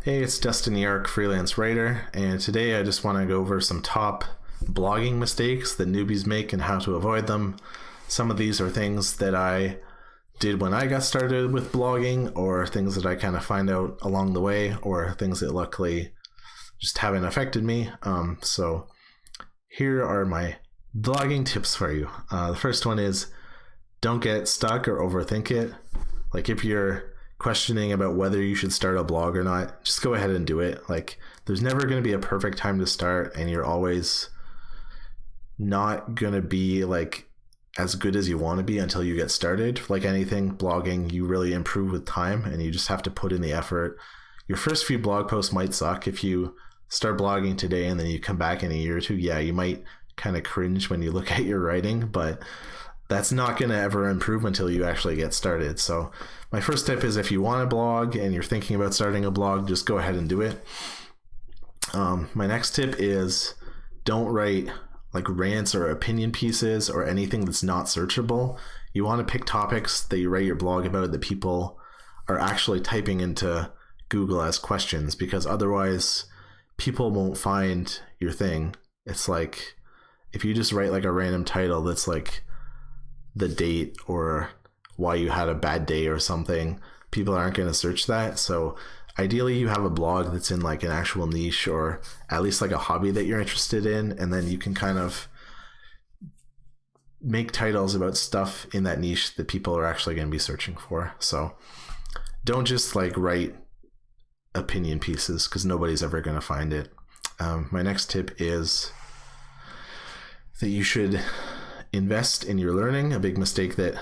Hey, it's Dustin Yark, freelance writer, and today I just want to go over some top blogging mistakes that newbies make and how to avoid them. Some of these are things that I did when I got started with blogging, or things that I kind of find out along the way, or things that luckily just haven't affected me. So here are my blogging tips for you. The first one is don't get stuck or overthink it. Like if you're questioning about whether you should start a blog or not, just go ahead and do it. Like there's never going to be a perfect time to start, and you're always not going to be like as good as you want to be until you get started. Like anything, blogging, you really improve with time, and you just have to put in the effort. Your first few blog posts might suck. If you start blogging today and then you come back in a year or two, yeah, you might kind of cringe when you look at your writing, but that's not going to ever improve until you actually get started. So my first tip is, if you want to blog and you're thinking about starting a blog, just go ahead and do it. My next tip is don't write like rants or opinion pieces or anything that's not searchable. You want to pick topics that you write your blog about that people are actually typing into Google as questions, because otherwise people won't find your thing. It's like if you just write like a random title that's like the date or why you had a bad day or something, people aren't going to search that. So ideally you have a blog that's in like an actual niche, or at least like a hobby that you're interested in, and then you can kind of make titles about stuff in that niche that people are actually going to be searching for. So don't just like write opinion pieces, because nobody's ever going to find it. My next tip is that you should invest in your learning. A big mistake that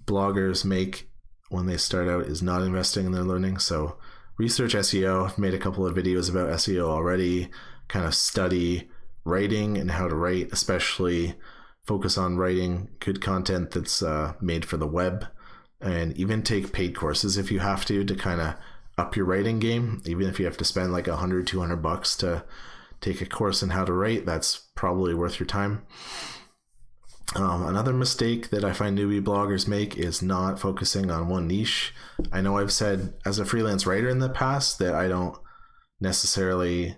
bloggers make when they start out is not investing in their learning. So research SEO. I've made a couple of videos about SEO already. Kind of study writing and how to write, especially focus on writing good content that's made for the web, and even take paid courses if you have to kind of up your writing game. Even if you have to spend like $100-$200 to take a course in how to write, that's probably worth your time. Another mistake that I find newbie bloggers make is not focusing on one niche. I know I've said as a freelance writer in the past that I don't necessarily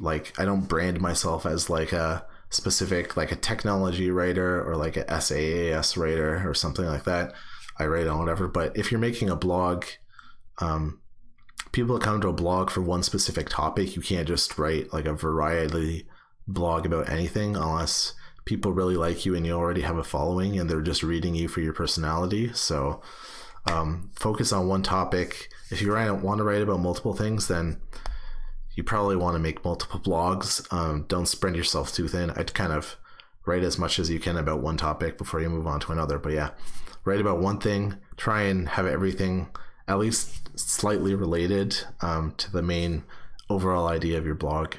I don't brand myself as like a specific, like a technology writer or like a SaaS writer or something like that. I write on whatever. But if you're making a blog, people come to a blog for one specific topic. You can't just write like a variety blog about anything unless people really like you and you already have a following and they're just reading you for your personality. So focus on one topic. If you want to write about multiple things, then you probably want to make multiple blogs. Don't spread yourself too thin. I'd kind of write as much as you can about one topic before you move on to another. But yeah, write about one thing. Try and have everything at least slightly related to the main overall idea of your blog.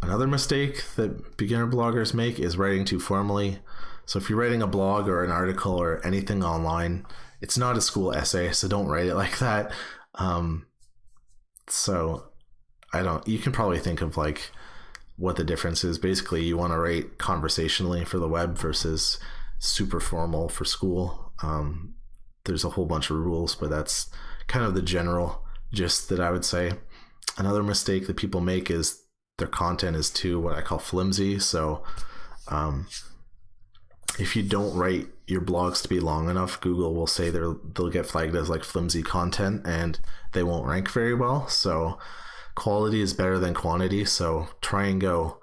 Another mistake that beginner bloggers make is writing too formally. So if you're writing a blog or an article or anything online, it's not a school essay, so don't write it like that. You can probably think of like what the difference is. Basically, you want to write conversationally for the web versus super formal for school. There's a whole bunch of rules, but that's kind of the general gist that I would say. Another mistake that people make is their content is too what I call flimsy. So if you don't write your blogs to be long enough, Google will say they'll get flagged as like flimsy content and they won't rank very well. So quality is better than quantity. So try and go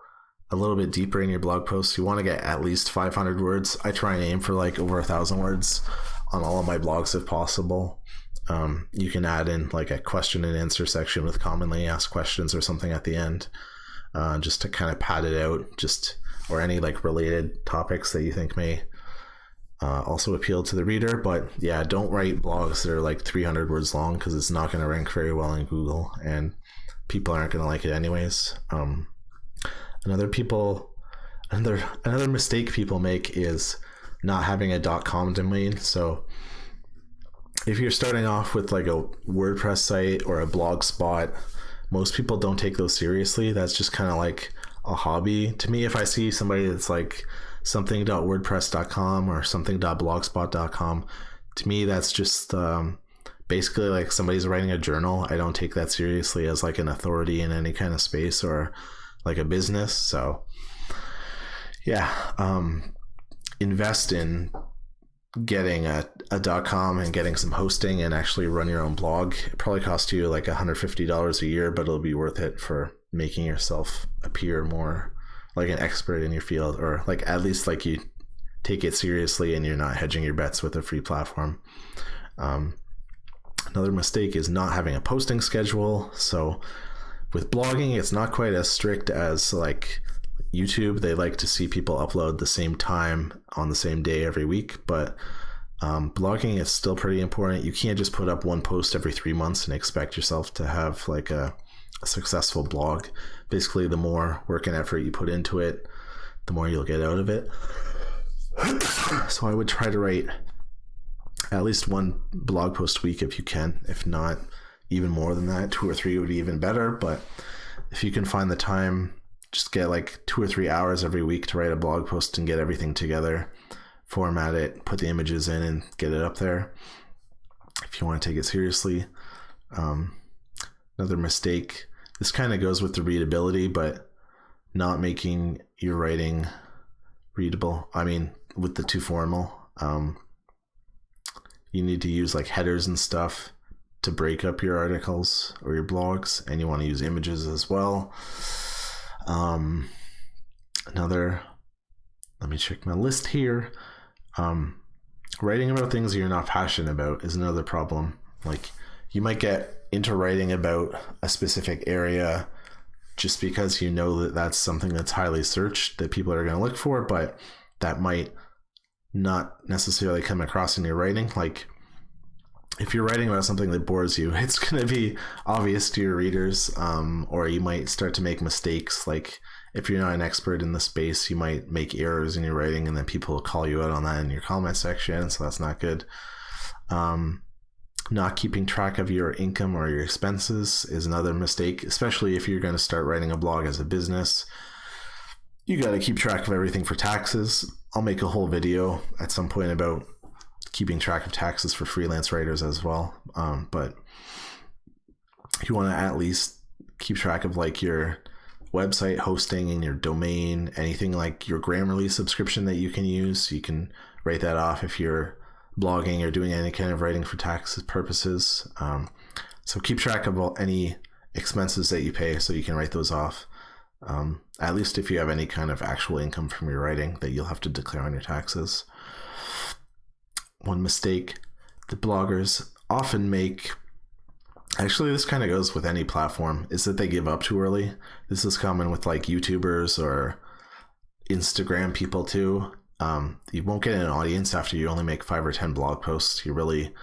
a little bit deeper in your blog posts. You want to get at least 500 words. I try and aim for like over 1,000 words on all of my blogs if possible. You can add in like a question and answer section with commonly asked questions or something at the end, just to kind of pad it out, or any like related topics that you think may also appeal to the reader. But yeah, don't write blogs that are like 300 words long, because it's not going to rank very well in Google and people aren't going to like it anyways. Another mistake people make is not having a .com domain. So if you're starting off with like a WordPress site or a blogspot, most people don't take those seriously. That's just kind of like a hobby. To me, if I see somebody that's like something.wordpress.com or something.blogspot.com, to me that's just basically like somebody's writing a journal. I don't take that seriously as like an authority in any kind of space or like a business. So yeah, invest in getting a .com and getting some hosting and actually run your own blog. It probably costs you like $150 a year, but it'll be worth it for making yourself appear more like an expert in your field, or like at least like you take it seriously and you're not hedging your bets with a free platform. Another mistake is not having a posting schedule. So with blogging, it's not quite as strict as like YouTube. They like to see people upload the same time on the same day every week, but blogging is still pretty important. You can't just put up one post every 3 months and expect yourself to have like a successful blog. Basically, the more work and effort you put into it, the more you'll get out of it. So I would try to write at least one blog post a week if you can. If not, even more than that, 2 or 3 would be even better. But if you can find the time, just get like 2 or 3 hours every week to write a blog post and get everything together, format it, put the images in, and get it up there if you want to take it seriously. Another mistake, this kind of goes with the readability, but not making your writing readable. I mean, with the too formal. You need to use like headers and stuff to break up your articles or your blogs, and you want to use images as well. Let me check my list here. Writing about things you're not passionate about is another problem. Like, you might get into writing about a specific area just because you know that that's something that's highly searched that people are going to look for, but that might not necessarily come across in your writing. Like, if you're writing about something that bores you, it's going to be obvious to your readers, or you might start to make mistakes. Like, if you're not an expert in the space, you might make errors in your writing, and then people will call you out on that in your comment section, so that's not good. Not keeping track of your income or your expenses is another mistake, especially if you're going to start writing a blog as a business. You got to keep track of everything for taxes. I'll make a whole video at some point about keeping track of taxes for freelance writers as well. But you want to at least keep track of like your website hosting and your domain, anything like your Grammarly subscription that you can use. You can write that off if you're blogging or doing any kind of writing for tax purposes. So keep track of any expenses that you pay so you can write those off. At least if you have any kind of actual income from your writing that you'll have to declare on your taxes. One mistake that bloggers often make, actually this kind of goes with any platform, is that they give up too early. This is common with like YouTubers or Instagram people too. You won't get an audience after you only make 5 or 10 blog posts. You're really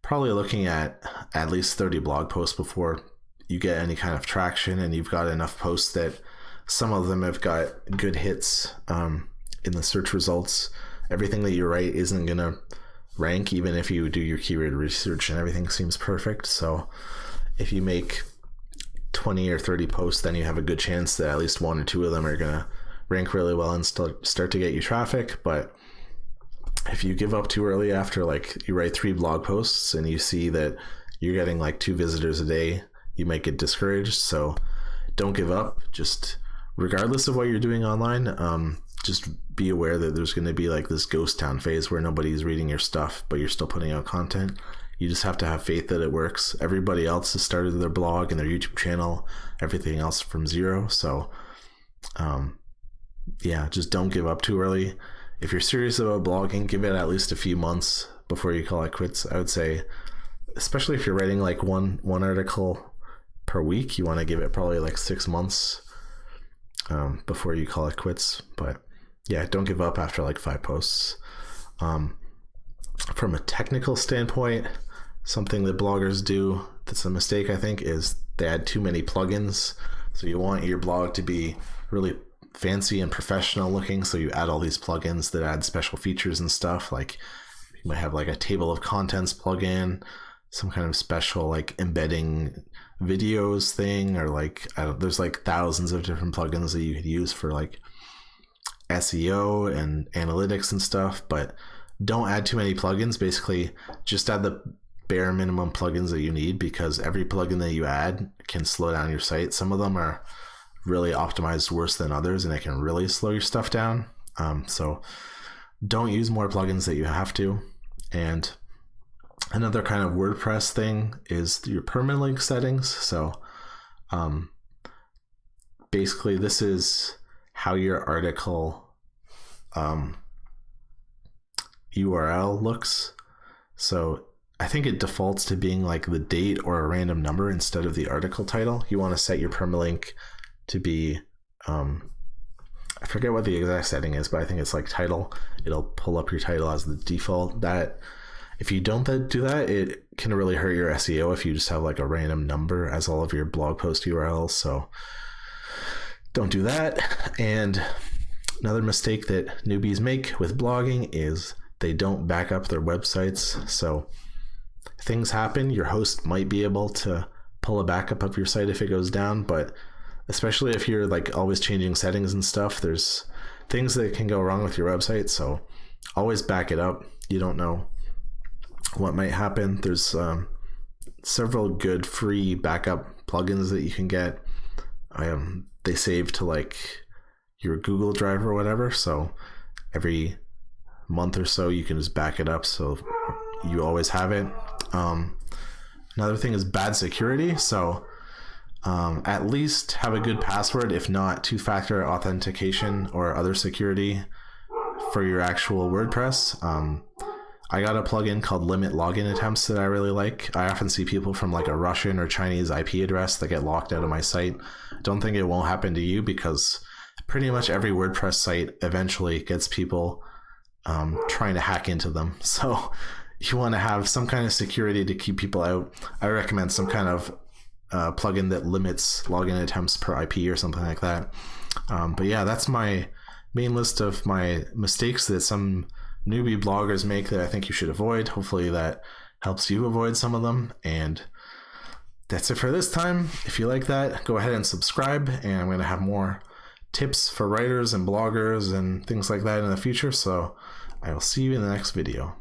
probably looking at least 30 blog posts before you get any kind of traction, and you've got enough posts that some of them have got good hits in the search results. Everything that you write isn't going to rank, even if you do your keyword research and everything seems perfect. So if you make 20 or 30 posts, then you have a good chance that at least 1 or 2 of them are going to rank really well and start to get you traffic. But if you give up too early after like you write 3 blog posts and you see that you're getting like 2 visitors a day, you might get discouraged. So don't give up. Just regardless of what you're doing online, just be aware that there's going to be like this ghost town phase where nobody's reading your stuff, but you're still putting out content. You just have to have faith that it works. Everybody else has started their blog and their YouTube channel, everything else from zero. So yeah, just don't give up too early. If you're serious about blogging, give it at least a few months before you call it quits. I would say, especially if you're writing like one article per week, you want to give it probably like 6 months before you call it quits. But yeah, don't give up after like 5 posts. From a technical standpoint, something that bloggers do that's a mistake, I think, is they add too many plugins. So you want your blog to be really fancy and professional looking, so you add all these plugins that add special features and stuff. Like you might have like a table of contents plugin, some kind of special like embedding videos thing, or like there's like thousands of different plugins that you could use for like SEO and analytics and stuff. But don't add too many plugins. Basically just add the bare minimum plugins that you need, because every plugin that you add can slow down your site. Some of them are really optimized worse than others, and it can really slow your stuff down. So don't use more plugins that you have to. And another kind of WordPress thing is your permalink settings. So basically this is how your article URL looks. So I think it defaults to being like the date or a random number instead of the article title. You want to set your permalink to be, I forget what the exact setting is, but I think it's like title. It'll pull up your title as the default. That if you don't do that, it can really hurt your SEO if you just have like a random number as all of your blog post URLs. So don't do that. And another mistake that newbies make with blogging is they don't back up their websites. So things happen. Your host might be able to pull a backup of your site if it goes down, but especially if you're like always changing settings and stuff, there's things that can go wrong with your website. So always back it up. You don't know what might happen. There's several good free backup plugins that you can get. They save to like your Google Drive or whatever. So every month or so you can just back it up so you always have it. Another thing is bad security. So at least have a good password, if not two-factor authentication or other security for your actual WordPress. I got a plugin called Limit Login Attempts that I really like. I often see people from like a Russian or Chinese IP address that get locked out of my site. Don't think it won't happen to you, because pretty much every WordPress site eventually gets people trying to hack into them. So you want to have some kind of security to keep people out. I recommend some kind of plugin that limits login attempts per IP or something like that. But yeah, that's my main list of my mistakes that some newbie bloggers make that I think you should avoid. Hopefully that helps you avoid some of them. And that's it for this time. If you like that, go ahead and subscribe, and I'm going to have more tips for writers and bloggers and things like that in the future. So I will see you in the next video.